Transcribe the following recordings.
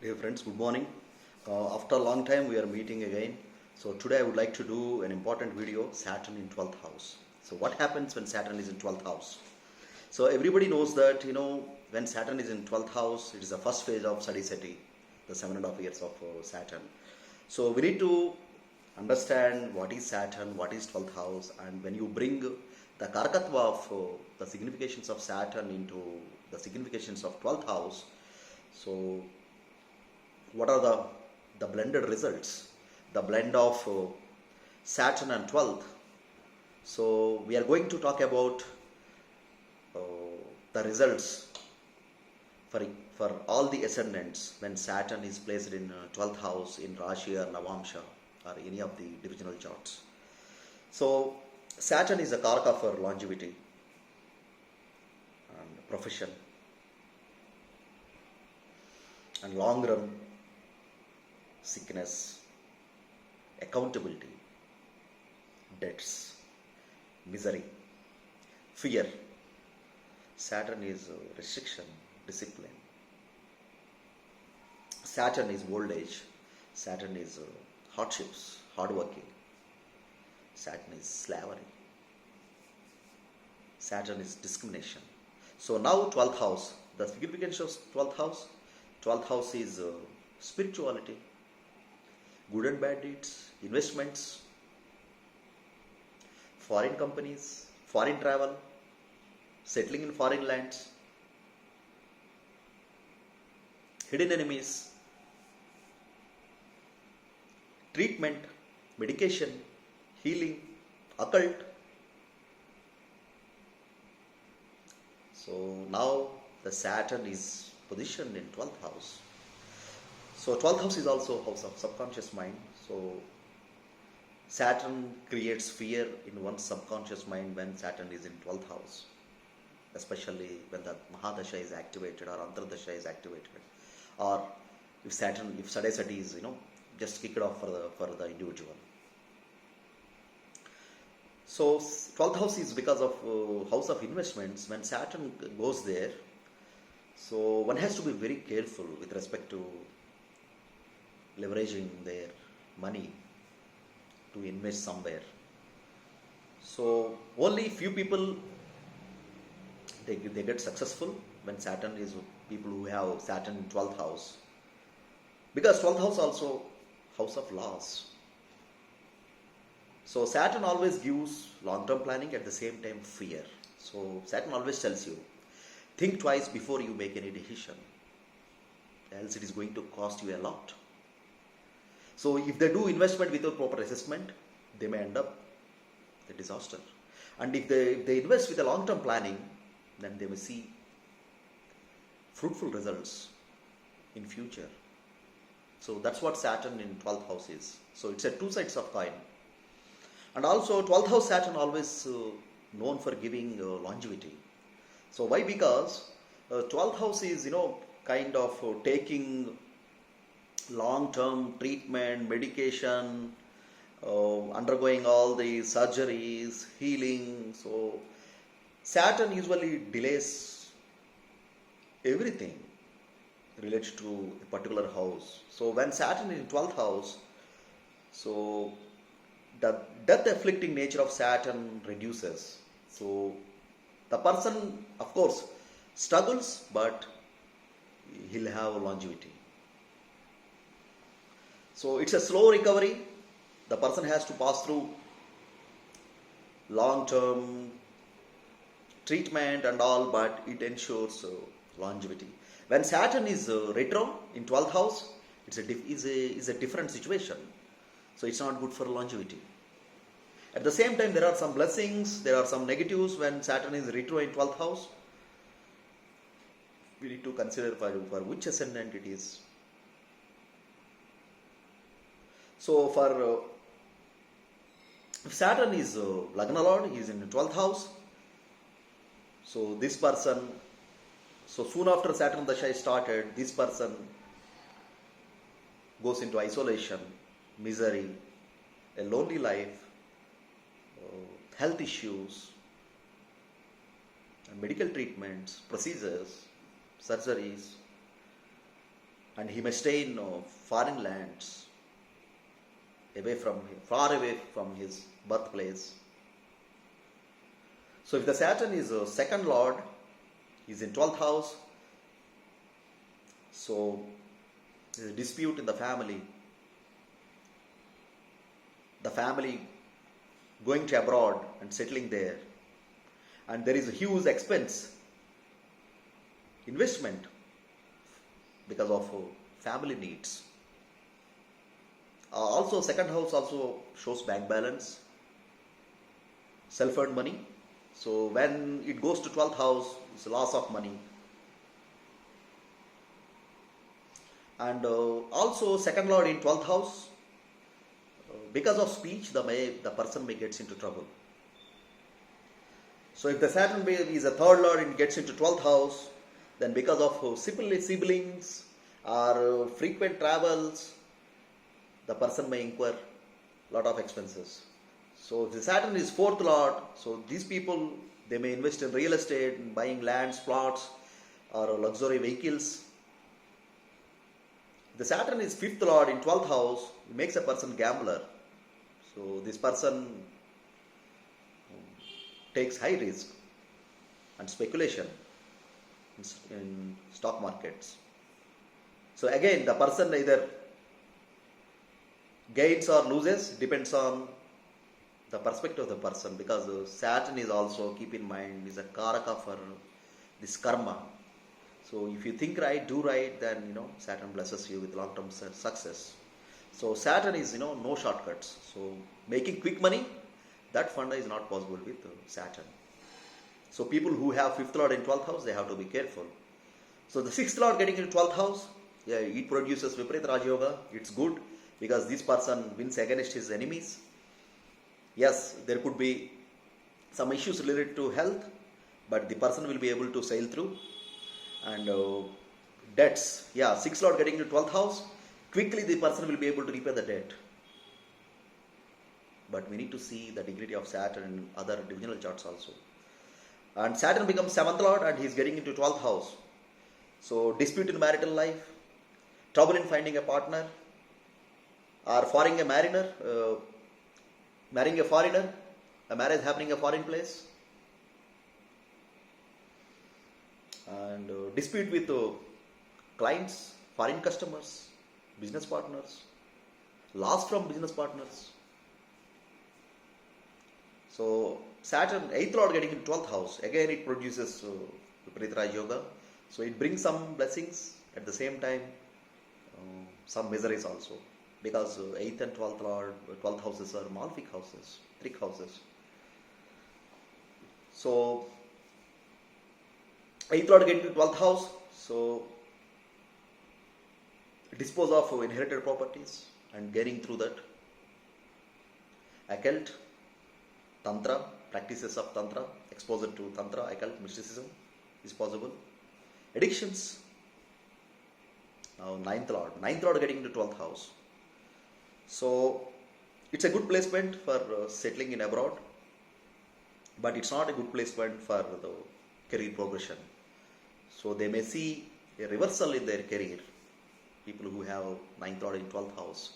Hey friends, good morning. After a long time, we are meeting again. So today I would like to do an important video, Saturn in 12th house. So what happens when Saturn is in 12th house? So everybody knows that, when Saturn is in 12th house, it is the first phase of Sadisati, the 7.5 years of Saturn. So we need to understand what is Saturn, what is 12th house, and when you bring the Karakatva of the significations of Saturn into the significations of 12th house, so what are the blended results, the blend of Saturn and 12th. So we are going to talk about the results for all the ascendants when Saturn is placed in 12th house in Rashi or Navamsha or any of the divisional charts. So Saturn is a Karaka for longevity and profession and long run sickness, accountability, debts, misery, fear. Saturn is restriction, discipline. Saturn is old age. Saturn is hardships, hardworking. Saturn is slavery. Saturn is discrimination. So now 12th house, the significance of 12th house. 12th house is spirituality, good and bad deeds, investments, foreign companies, foreign travel, settling in foreign lands, hidden enemies, treatment, medication, healing, occult. So now the Saturn is positioned in 12th house. So 12th house is also house of subconscious mind. So Saturn creates fear in one's subconscious mind when Saturn is in 12th house, especially when the Mahadasha is activated or Antardasha is activated, or if Sadesati is just kicked off for the individual. So 12th house is because of house of investments. When Saturn goes there, so one has to be very careful with respect to leveraging their money to invest somewhere. So only few people they get successful when Saturn is people who have Saturn in 12th house, because 12th house also house of loss. So Saturn always gives long-term planning, at the same time fear. So Saturn always tells you, think twice before you make any decision, else it is going to cost you a lot. So if they do investment without proper assessment, they may end up a disaster. And if they invest with a long-term planning, then they may see fruitful results in future. So that's what Saturn in 12th house is. So it's a two sides of coin. And also 12th house Saturn always known for giving longevity. So why? Because 12th house is kind of taking long-term treatment, medication, undergoing all the surgeries, healing. So Saturn usually delays everything related to a particular house. So when Saturn is in 12th house, so the death afflicting nature of Saturn reduces. So the person, of course, struggles, but he'll have longevity. So it's a slow recovery. The person has to pass through long-term treatment and all, but it ensures longevity. When Saturn is retro in 12th house, it's a different situation. So it's not good for longevity. At the same time, there are some blessings, there are some negatives when Saturn is retro in 12th house. We need to consider for which ascendant it is. So for if Saturn is Lagna Lord, he is in the 12th house. So this person, so soon after Saturn Dasha is started, this person goes into isolation, misery, a lonely life, health issues, medical treatments, procedures, surgeries, and he may stay in foreign lands, far away from his birthplace. So if the Saturn is a second lord, is in 12th house, so there's a dispute in the family going to abroad and settling there, and there is a huge expense, investment, because of family needs. Also second house also shows bank balance, self-earned money. So when it goes to 12th house, it's a loss of money. And also second lord in 12th house, because of speech, the person may gets into trouble. So if the Saturn is a third lord and gets into 12th house, then because of siblings or frequent travels, the person may incur a lot of expenses. So if the Saturn is fourth lord, so these people, they may invest in real estate, buying lands, plots, or luxury vehicles. The Saturn is fifth lord in 12th house, it makes a person gambler. So this person takes high risk and speculation in stock markets. So again, the person either gains or loses, depends on the perspective of the person, because Saturn is also, keep in mind, is a karaka for this karma. So if you think right, do right, then Saturn blesses you with long-term success. So Saturn is no shortcuts. So making quick money, that funda is not possible with Saturn. So people who have fifth lord in 12th house, they have to be careful. So the sixth lord getting into 12th house, yeah, it produces Viparita Raj Yoga. It's good because this person wins against his enemies. Yes, there could be some issues related to health, but the person will be able to sail through. And debts, yeah, sixth lord getting into 12th house, quickly the person will be able to repay the debt. But we need to see the dignity of Saturn in other divisional charts also. And Saturn becomes 7th lord and he is getting into 12th house. So dispute in marital life, trouble in finding a partner, or marrying a foreigner, a marriage happening in a foreign place, and dispute with clients, foreign customers, business partners, loss from business partners. So Saturn, 8th lord getting in 12th house, again it produces Viparita Raj Yoga. So it brings some blessings, at the same time some miseries also, because 8th and 12th lord, 12th houses are malefic houses, trick houses. So 8th lord getting to 12th house, so dispose of inherited properties and getting through that. Occult, Tantra, practices of Tantra, exposure to Tantra, occult, mysticism is possible. Addictions. Now 9th lord getting into 12th house. So it's a good placement for settling in abroad, but it's not a good placement for the career progression. So they may see a reversal in their career. People who have 9th lord in 12th house,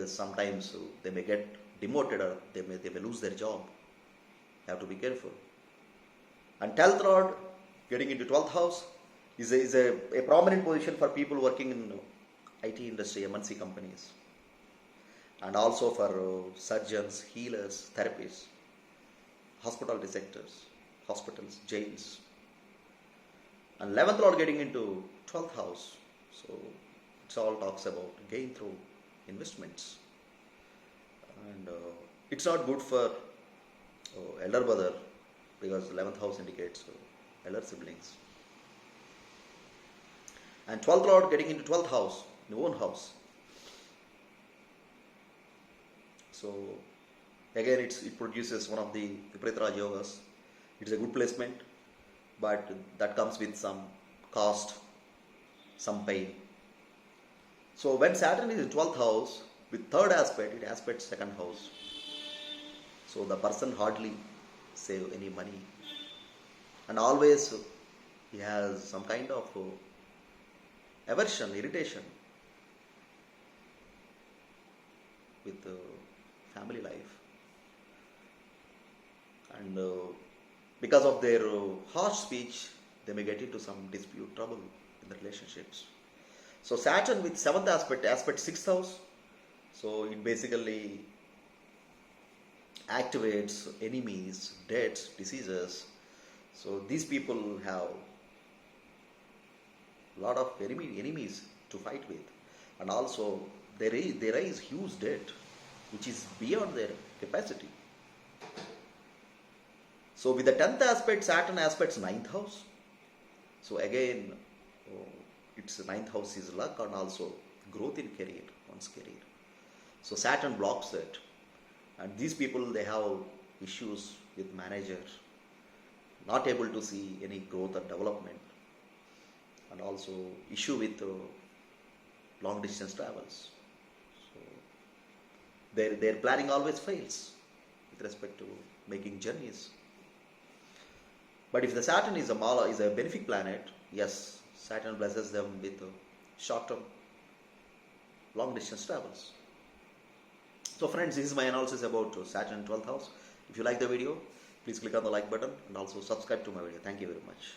sometimes they may get demoted or they may lose their job. You have to be careful. And 10th lord getting into 12th house is a prominent position for people working in IT industry, MNC companies, and also for surgeons, healers, therapists, hospital sectors, hospitals, jails. And 11th lord getting into 12th house, so it all talks about gain through investments. And it's not good for elder brother, because 11th house indicates elder siblings. And 12th lord getting into 12th house, in own house. So again it produces one of the Viparita Raj Yogas. It's a good placement, but that comes with some cost, some pain. So when Saturn is in 12th house, with third aspect, it aspects second house. So the person hardly save any money. And always he has some kind of aversion, irritation with family life, and because of their harsh speech, they may get into some dispute, trouble in the relationships. So Saturn with seventh aspect sixth house, so it basically activates enemies, deaths, diseases. So these people have a lot of enemies to fight with, and also they raise huge debt, which is beyond their capacity. So with the 10th aspect, Saturn aspects ninth house. So again, oh, its ninth house is luck and also growth in career, one's career. So Saturn blocks that, and these people, they have issues with manager, not able to see any growth or development, and also issue with long distance travels. So their planning always fails with respect to making journeys. But if the Saturn is a benefic planet, yes, Saturn blesses them with short-term, long-distance travels. So friends, this is my analysis about Saturn 12th house. If you like the video, please click on the like button and also subscribe to my video. Thank you very much.